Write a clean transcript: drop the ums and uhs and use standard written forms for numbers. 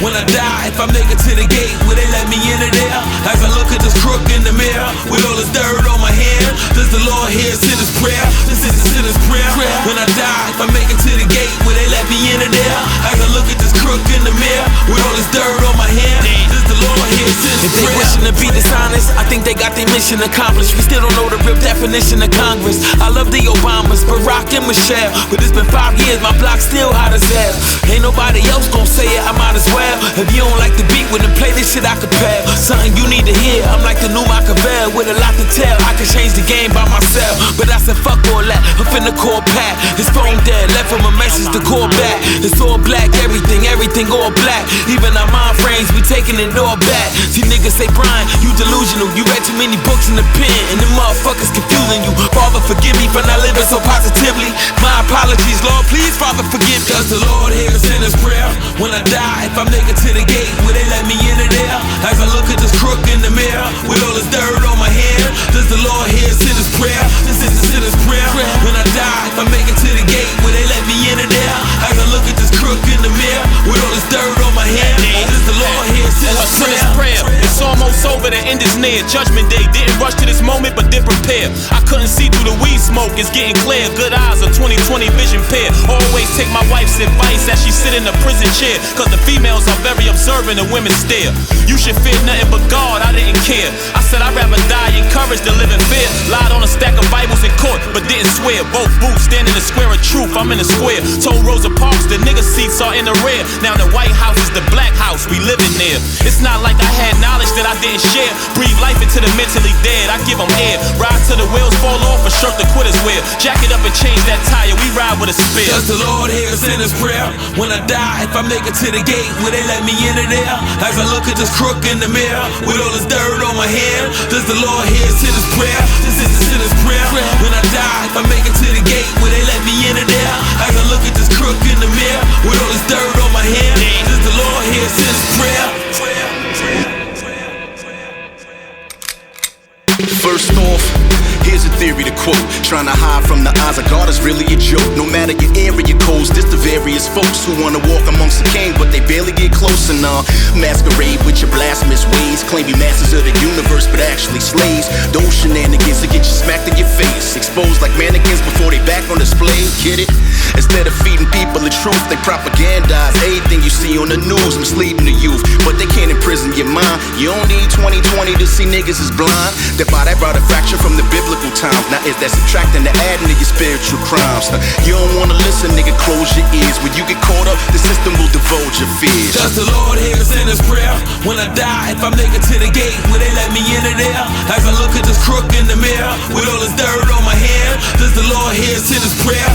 when I die, if I make it to the gate, will they let me in there? As I look at this crook in the mirror, with all this dirt on my hand, does the Lord hear sinner's prayer? This is a sinner's prayer. When I die, if I make it to the gate, will they let me in there? As I look at this crook in the mirror, with all this dirt on my hand, does the Lord hear sinner's prayer? If they wishing to be dishonest, I think they got their mission accomplished. We still don't know the real definition of Congress. I love the Obamas, Barack and Michelle, but it's been 5 years, my block still hot as hell. Ain't nobody else gon' say it, I might as well. If you don't like the beat, when them play this shit I compare. Something you need to hear, I'm like the new Machiavelli with a lot to tell. I can change the game by myself, but I said fuck all that. I'm finna call Pat, his phone dead, left him a message to call back. It's all black, everything all black. Even our mind frames, we taking it all back. See niggas say, Brian, you delusional. You read too many books in the pen, and them motherfuckers confusing you. Father, forgive me for not living so positively. My apologies, Lord, please, Father, forgive me. Does the Lord hear a sinner's prayer? When I die, if I make it to the gate, will they let me in there? As I look at this crook in the mirror, with all this dirt on my hand, does the Lord hear a sinner's prayer? This is a sinner's prayer. When I die, if I make it to the gate, will they let me in there? As I look at this crook in the mirror, with all this dirt on my hand, does the Lord hear a sinner's prayer? It's almost over, the end is near. Judgment day, didn't rush to this moment, but did prepare. I couldn't see through the weed smoke, it's getting clear. Good eyes, a 20/20 vision pair. Always take my wife's advice as she sit in a prison chair, cause the females are very observant and women stare. You should fear nothing but God, I didn't care. I said I'd rather die encouraged than live in fear. Lied on a stack of Bibles in court, but didn't swear. Both boots stand in the square of truth, I'm in the square. Told Rosa Parks the nigga seats are in the rear. Now the White House is the black house, we living there. It's not like I had knowledge that I didn't share. Breathe life into the mentally dead, I give them air. Ride till the wheels fall off and shirt the quitters wear. Jack it up and change that tire, we ride with a spear. Does the Lord hear a sinner's prayer? When I die, if I make it to the gate, will they let me in there? As I look at this crook in the mirror, with all this dirt on my hand, does the Lord hear a sinner's prayer? This is a sinner's prayer. When I die, if I make it to the gate, will they let me in there? As I look at this crook in the mirror, with all this dirt on my hand, does the Lord hear a sinner's prayer? First off, here's a theory to quote. Trying to hide from the eyes of God is really a joke. No matter your area codes, this the various folks who wanna walk amongst the king, but they barely get close and masquerade with your blasphemous ways. Claim you masters of the universe, but actually slaves. Those shenanigans that get you smacked in your face, exposed like mannequins before they back on display. Get it? Instead of feeding people the truth, they propagandize everything you see on the news, misleading the youth. But they can't imprison your mind. You don't need 20/20 to see niggas is blind. By that brought a fraction from the biblical times. Now is that subtracting to adding to your spiritual crimes? You don't wanna listen, nigga, close your ears. When you get caught up, the system will divulge your fears. Does the Lord hear a sinner's prayer? When I die, if I make it to the gate, will they let me in there? As I look at this crook in the mirror, with all this dirt on my hand, does the Lord hear a sinner's prayer?